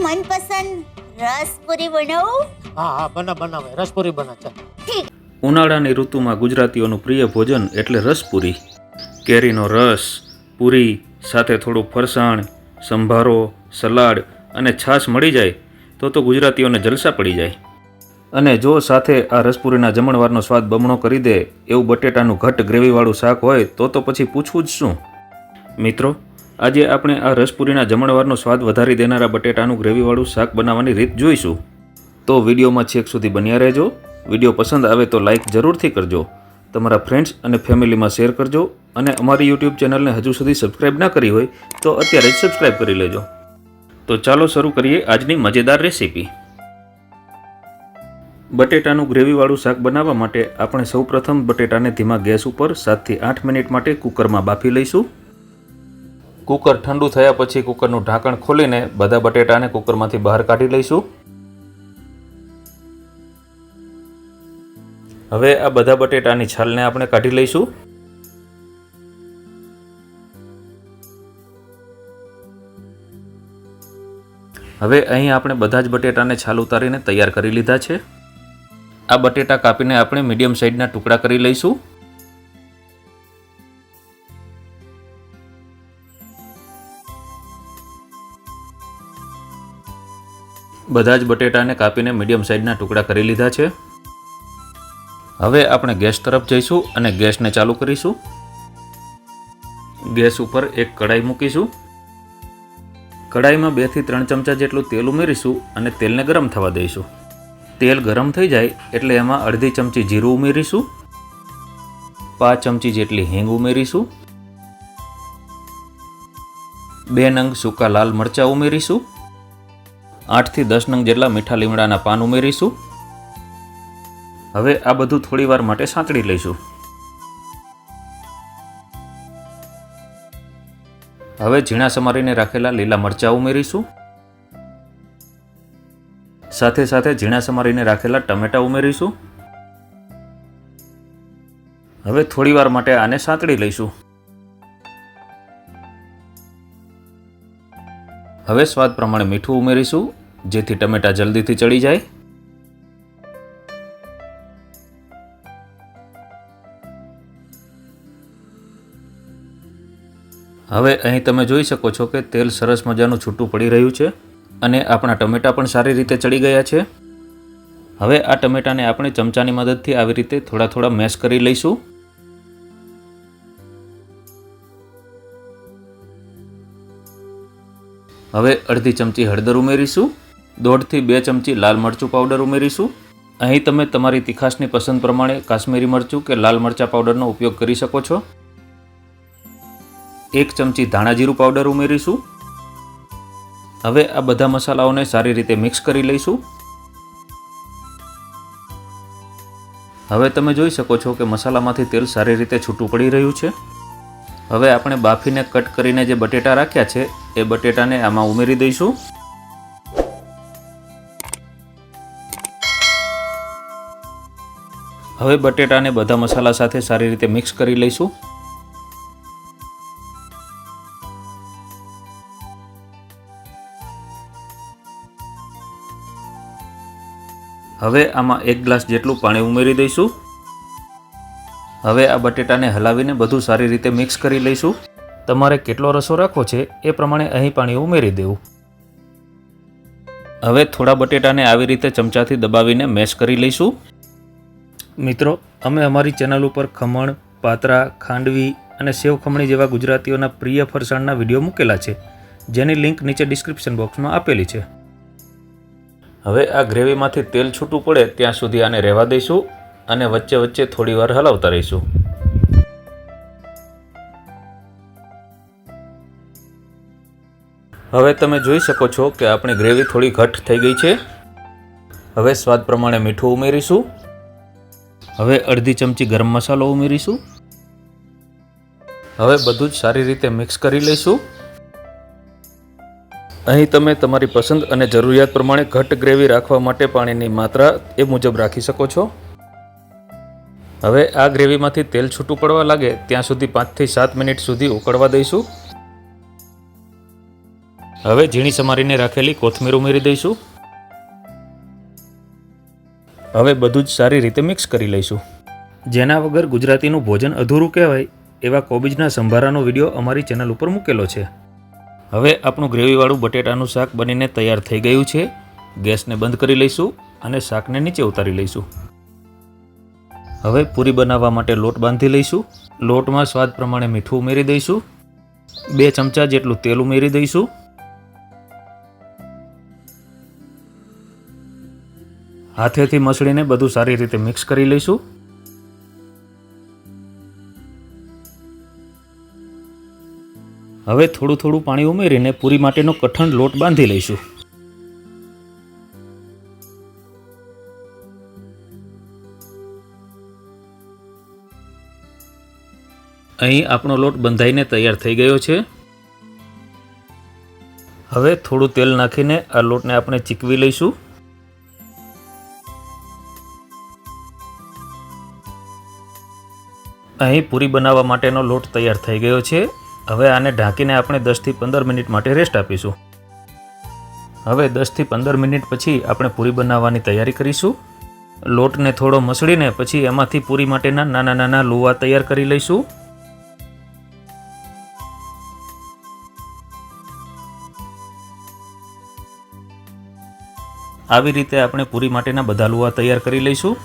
મનપસંદ રસપુરી બનાવું? હા બનાવે રસપુરી બના ચાલ. ઠીક. ઉનાળાની ઋતુમાં ગુજરાતીઓનું પ્રિય ભોજન એટલે રસપુરી. કેરીનો રસ, પૂરી સાથે થોડું ફરસાણ, સંભારો, સલાડ અને છાશ મળી જાય તો ગુજરાતીઓને જલસા પડી જાય. અને જો સાથે આ રસપુરીના જમણવારનો સ્વાદ બમણો કરી દે એવું બટેટાનું ઘટ્ટ ગ્રેવીવાળું શાક હોય તો પછી પૂછવું જ શું. મિત્રો, આજે આપણે આ રસપુરીના જમણવારનો સ્વાદ વધારી દેનારા બટેટાનું ગ્રેવીવાળું શાક બનાવવાની રીત જોઈશું. તો વિડીયોમાં છેક સુધી બન્યા રહેજો. વિડીયો પસંદ આવે તો લાઇક જરૂરથી કરજો, તમારા ફ્રેન્ડ્સ અને ફેમિલીમાં શેર કરજો અને અમારી યુટ્યુબ ચેનલને હજુ સુધી સબસ્ક્રાઈબ ના કરી હોય તો અત્યારે જ સબસ્ક્રાઈબ કરી લેજો. તો ચાલો શરૂ કરીએ આજની મજેદાર રેસીપી. બટેટાનું ગ્રેવીવાળું શાક બનાવવા માટે આપણે સૌપ્રથમ બટેટાને ધીમા ગેસ ઉપર 7 થી 8 મિનિટ માટે કુકરમાં બાફી લઈશું. કુકર ઠંડુ થયા પછી કુકરનું ઢાંકણ ખોલીને બધા બટેટાને કુકરમાંથી બહાર કાઢી લઈશું. હવે આ બધા બટેટાની છાલને આપણે કાઢી લઈશું. હવે અહીં આપણે બધા જ બટેટાને છાલ ઉતારીને તૈયાર કરી લીધા છે. આ બટેટા કાપીને આપણે મીડિયમ સાઇઝના ટુકડા કરી લઈશું. બધા જ બટેટાને કાપીને મીડિયમ સાઇઝના ટુકડા કરી લીધા છે. હવે આપણે ગેસ તરફ જઈશું અને ગેસને ચાલુ કરીશું. ગેસ ઉપર એક કઢાઈ મૂકીશું. કઢાઈમાં 2 થી 3 ચમચા જેટલું તેલ ઉમેરીશું અને તેલને ગરમ થવા દઈશું. તેલ ગરમ થઈ જાય એટલે એમાં અડધી ચમચી જીરું ઉમેરીશું. 5 ચમચી જેટલી હિંગ ઉમેરીશું. 2 નંગ સૂકા લાલ મરચાં ઉમેરીશું. 8 થી 10 નંગ જેટલા મીઠા લીમડાના પાન ઉમેરીશું. હવે આ બધું થોડી વાર માટે સાંતળી લઈશું. હવે ઝીણા સમારીને રાખેલા લીલા મરચાં ઉમેરીશું. સાથે સાથે ઝીણા સમારીને રાખેલા ટમેટા ઉમેરીશું. હવે થોડી વાર માટે આને સાંતળી લઈશું. હવે સ્વાદ પ્રમાણે મીઠું ઉમેરીશું જેથી ટમેટા જલ્દીથી ચડી જાય. હવે અહીં તમે જોઈ શકો છો કે તેલ સરસ મજાનું છૂટું પડી રહ્યું છે અને આપણા ટમેટા પણ સારી રીતે ચડી ગયા છે. હવે આ ટમેટાને આપણે ચમચાની મદદથી આવી રીતે થોડા થોડા મેશ કરી લઈશું. હવે અડધી ચમચી હળદર ઉમેરીશું. 1.5 થી 2 ચમચી લાલ મરચું પાવડર ઉમેરીશું. અહીં તમે તમારી તીખાશની પસંદ પ્રમાણે કાશ્મીરી મરચું કે લાલ મરચાં પાવડરનો ઉપયોગ કરી શકો છો. 1 ચમચી ધાણા જીરું પાવડર ઉમેરીશું. હવે આ બધા મસાલાઓને સારી રીતે મિક્સ કરી લઈશું. હવે તમે જોઈ શકો છો કે મસાલામાંથી તેલ સારી રીતે છૂટું પડી રહ્યું છે. હવે આપણે બાફીને કટ કરીને જે બટેટા રાખ્યા છે એ બટેટાને આમાં ઉમેરી દઈશું. હવે બટેટાને બધા મસાલા સાથે સારી રીતે મિક્સ કરી લઈશું. હવે આમાં 1 ગ્લાસ જેટલું પાણી ઉમેરી દઈશું. હવે આ બટેટાને હલાવીને બધું સારી રીતે મિક્સ કરી લઈશું. તમારે કેટલો રસો રાખવો છે એ પ્રમાણે અહીં પાણી ઉમેરી દેવું. હવે થોડા બટેટાને આવી રીતે ચમચાથી દબાવીને મેશ કરી લઈશું. મિત્રો, અમે અમારી ચેનલ ઉપર ખમણ, પાતરા, ખાંડવી અને સેવ ખમણી જેવા ગુજરાતીઓના પ્રિય ફરસાણના વિડીયો મૂકેલા છે, જેની લિંક નીચે ડિસ્ક્રિપ્શન બોક્સમાં આપેલી છે. હવે આ ગ્રેવીમાંથી તેલ છૂટું પડે ત્યાં સુધી આને રહેવા દઈશું અને વચ્ચે વચ્ચે થોડી વાર હલાવતા રહીશું. હવે તમે જોઈ શકો છો કે આપણી ગ્રેવી થોડી ઘટ્ટ થઈ ગઈ છે. હવે સ્વાદ પ્રમાણે મીઠું ઉમેરીશું. હવે અડધી ચમચી ગરમ મસાલો ઉમેરીશું. હવે બધું જ સારી રીતે મિક્સ કરી લઈશું. અહીં તમે તમારી પસંદ અને જરૂરિયાત પ્રમાણે ઘટ્ટ ગ્રેવી રાખવા માટે પાણીની માત્રા એ મુજબ રાખી શકો છો. હવે આ ગ્રેવીમાંથી તેલ છૂટું પડવા લાગે ત્યાં સુધી 5 થી 7 મિનિટ સુધી ઉકળવા દઈશું. હવે ઝીણી સમારીને રાખેલી કોથમીર ઉમેરી દઈશું. હવે બધું જ સારી રીતે મિક્સ કરી લઈશું. જેના વગર ગુજરાતીનું ભોજન અધૂરું કહેવાય એવા કોબીજના સંભારાનો વિડીયો અમારી ચેનલ ઉપર મૂકેલો છે. હવે આપણું ગ્રેવીવાળું બટેટાનું શાક બનીને તૈયાર થઈ ગયું છે. ગેસને બંધ કરી લઈશું અને શાકને નીચે ઉતારી લઈશું. હવે પૂરી બનાવવા માટે લોટ બાંધી લઈશું. લોટમાં સ્વાદ પ્રમાણે મીઠું ઉમેરી દઈશું. 2 ચમચા જેટલું તેલ ઉમેરી દઈશું. હાથેથી મસળીને બધું સારી રીતે મિક્સ કરી લઈશું. હવે થોડું થોડું પાણી ઉમેરીને પૂરી માટેનો કઠણ લોટ બાંધી લઈશું. અહીં આપણો લોટ બંધાઈને તૈયાર થઈ ગયો છે. હવે થોડું તેલ નાખીને આ લોટને આપણે ચીકવી લઈશું. અહીં પૂરી બનાવવા માટેનો લોટ તૈયાર થઈ ગયો છે. હવે આને ઢાંકીને આપણે 10 થી 15 મિનિટ માટે રેસ્ટ આપીશું. હવે 10 થી 15 મિનિટ પછી આપણે પૂરી બનાવવાની તૈયારી કરીશું. લોટને થોડો મસળીને પછી એમાંથી પૂરી માટેના નાના નાના લુવા તૈયાર કરી લઈશું. આવી રીતે આપણે પૂરી માટેના બધા લુવા તૈયાર કરી લઈશું.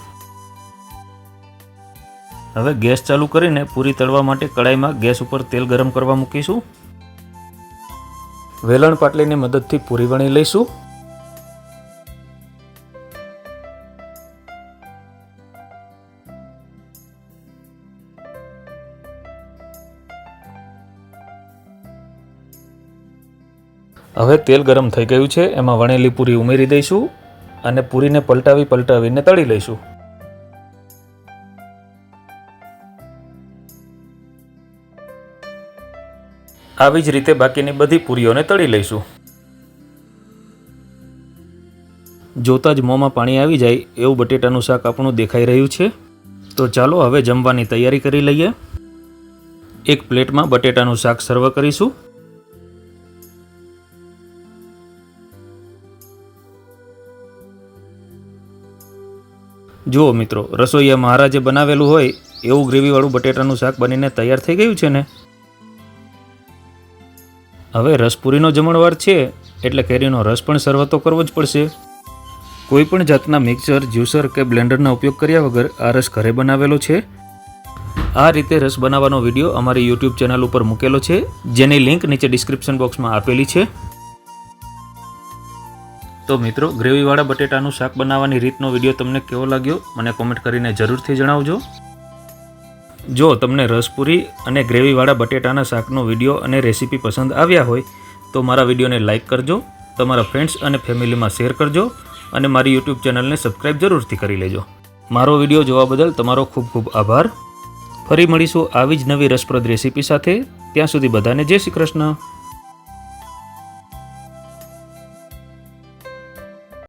હવે ગેસ ચાલુ કરીને પૂરી તળવા માટે કડાઈમાં ગેસ ઉપર તેલ ગરમ કરવા મૂકીશું. વેલણ પાટલીની મદદથી પૂરી વણી લઈશું. હવે તેલ ગરમ થઈ ગયું છે. એમાં વણેલી પૂરી ઉમેરી દઈશું અને પૂરીને પલટાવીને તળી લઈશું. આવી જ રીતે બાકીની બધી પૂરીઓને તળી લઈશું. જોતાં જ મોંમાં પાણી આવી જાય એવું બટેટાનું શાક આપણું દેખાઈ રહ્યું છે. તો ચાલો હવે જમવાની તૈયારી કરી લઈએ. એક પ્લેટમાં બટેટાનું શાક સર્વ કરીશું. જુઓ મિત્રો, રસોઈયા મહારાજે બનાવેલું હોય એવું ગ્રેવીવાળું બટેટાનું શાક બનીને તૈયાર થઈ ગયું છે ને. હવે રસપુરીનો જમણવાર છે એટલે કેરીનો રસ પણ સર્વ તો કરવો જ પડશે. કોઈ પણ જાતના મિક્સર, જ્યુસર કે બ્લેન્ડરના ઉપયોગ કર્યા વગર આ રસ ઘરે બનાવેલો છે. આ રીતે રસ બનાવવાનો વિડીયો અમારી YouTube ચેનલ ઉપર મૂકેલો છે, જેની લિંક નીચે ડિસ્ક્રિપ્શન બોક્સમાં આપેલી છે. તો મિત્રો, ગ્રેવીવાળા બટેટાનું શાક બનાવવાની રીતનો વિડીયો તમને કેવો લાગ્યો મને કોમેન્ટ કરીને જરૂરથી જણાવજો. જો તમને રસપુરી અને ગ્રેવીવાળા બટેટાના શાકનો વિડીયો અને રેસીપી પસંદ આવ્યા હોય તો મારા વિડીયોને લાઇક કરજો, તમારા ફ્રેન્ડ્સ અને ફેમિલીમાં શેર કરજો અને મારી YouTube ચેનલને સબસ્ક્રાઈબ જરૂરથી કરી લેજો. મારો વિડીયો જોવા બદલ તમારો ખૂબ ખૂબ આભાર. ફરી મળીશું આવી જ નવી રસપ્રદ રેસીપી સાથે. ત્યાં સુધી બધાને જય શ્રી કૃષ્ણ.